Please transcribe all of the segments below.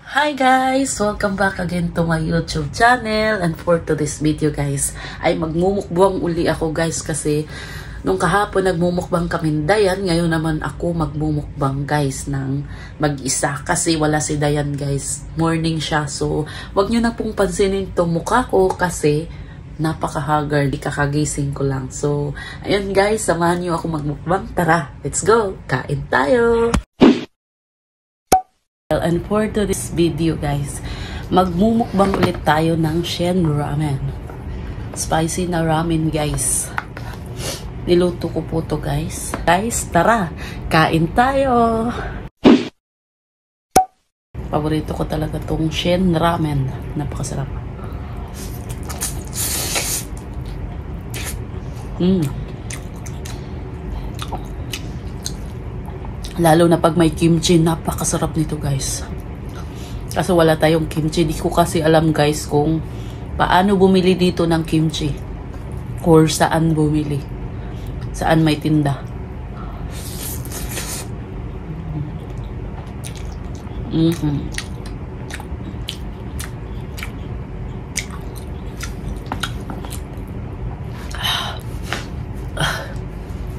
Hi guys! Welcome back again to my YouTube channel, and for today's video guys ay magmumukbang uli ako guys, kasi nung kahapon nagmumukbang kami Dayan, ngayon naman ako magmumukbang guys ng mag-isa kasi wala si Dayan guys, morning siya. So wag nyo na pong pansinin itong mukha ko kasi napaka-haggard, kakagising ko lang. So ayun guys, samahan nyo ako magmukbang. Tara, let's go! Kain tayo! And for this video guys, magmumukbang ulit tayo ng Shen Ramen. Spicy na ramen guys. Niluto ko po to guys. Guys, tara! Kain tayo! Paborito ko talaga tong Shen Ramen. Napakasarap. Lalo na pag may kimchi, napakasarap nito guys. Kaso wala tayong kimchi. Di ko kasi alam guys kung paano bumili dito ng kimchi. Or saan bumili. Saan may tinda.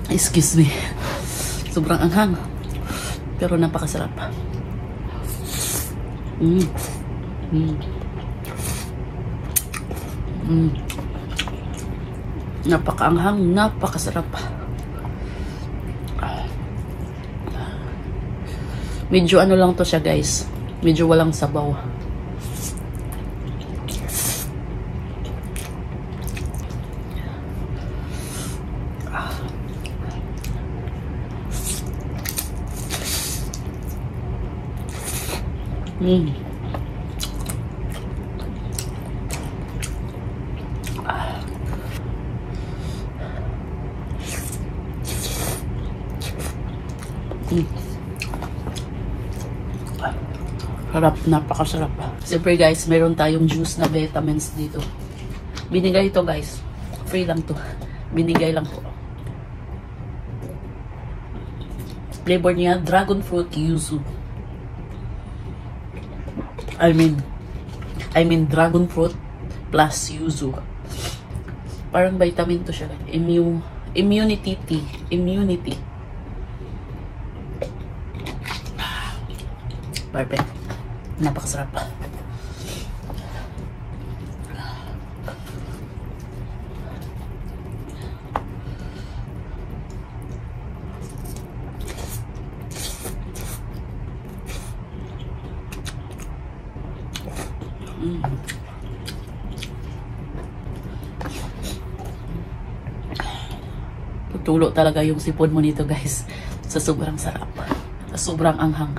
Excuse me. Sobrang anghang. Pero napakasarap. Napakaanghang, napakasarap. Medyo ano lang to siya guys. Medyo walang sabaw. Sarap, napakasarap. Siyempre guys, meron tayong juice na vitamins dito. Binigay ito guys. Free lang to. Binigay lang po. Flavor niya, dragon fruit yuzu. I mean dragon fruit plus yuzu. Parang vitamin to siya. Immunity tea. Immunity. Perfect. Napakasarap. Tutulo talaga yung sipon mo nito guys. Sa sobrang sarap. Sa sobrang anghang.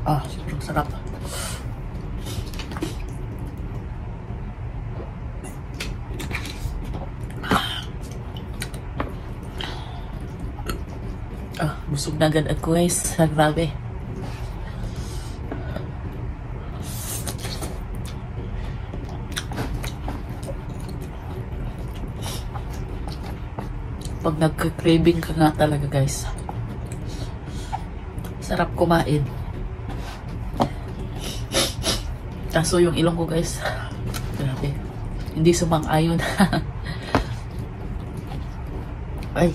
Sobrang sarap. Busog na agad ako guys. Grabe. Pag nagka-craving ka nga talaga guys. Sarap kumain. Kaso yung ilong ko guys, grabe, hindi sumang-ayon. Ay,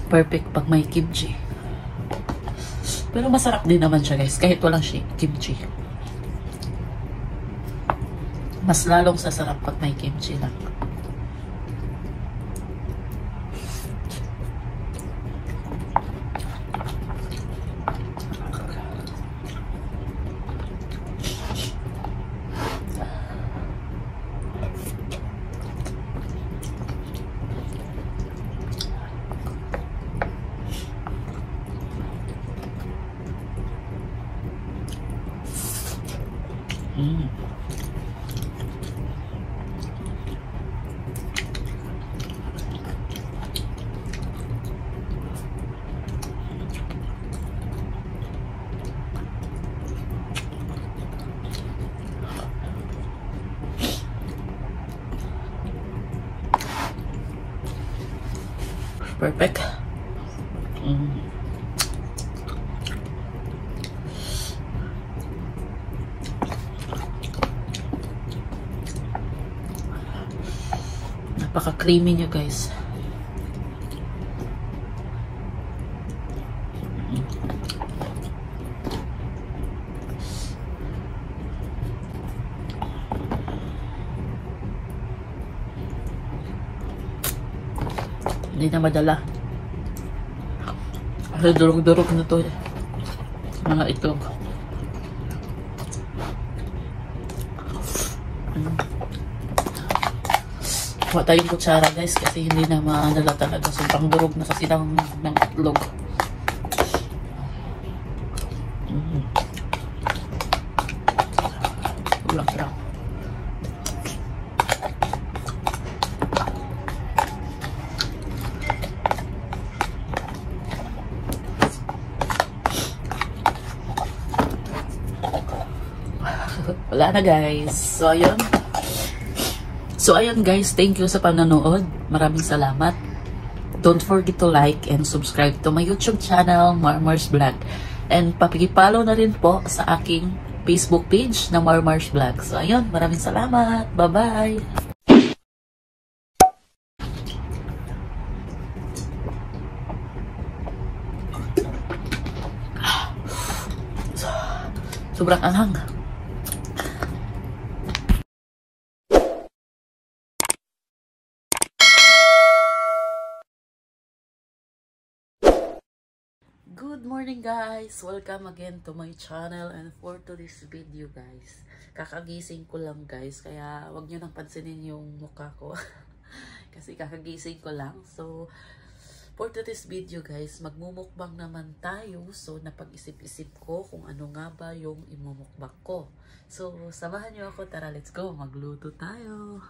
perfect pag may kimchi. Pero masarap din naman siya guys, kahit walang kimchi. Mas lalong sasarap pag may kimchi lang. Perfect. Napaka-creamy niya, guys. Hindi na madala. Kasi durog-durog na to eh. Mga itlog. Kuha tayong kutsara, guys, kasi hindi na maadala talaga. Sobrang durog na kasi ng itlog. Ulang-ulang. Wala na, guys. So ayun guys, thank you sa panonood. Maraming salamat. Don't forget to like and subscribe to my YouTube channel, Marmars Vlog. And pakipollow na rin po sa aking Facebook page na Marmars Vlog. So ayun, maraming salamat. Bye-bye. Sobrang anghang. Good morning, guys! Welcome again to my channel, and for today's video, guys, kakagising ko lang, guys, kaya wag nyo nang pansinin yung mukha ko kasi kakagising ko lang. So for today's video, guys, magmumukbang naman tayo. So napag-isip-isip ko kung ano nga ba yung imumukbang ko. So samahan nyo ako, tara, let's go, magluto tayo.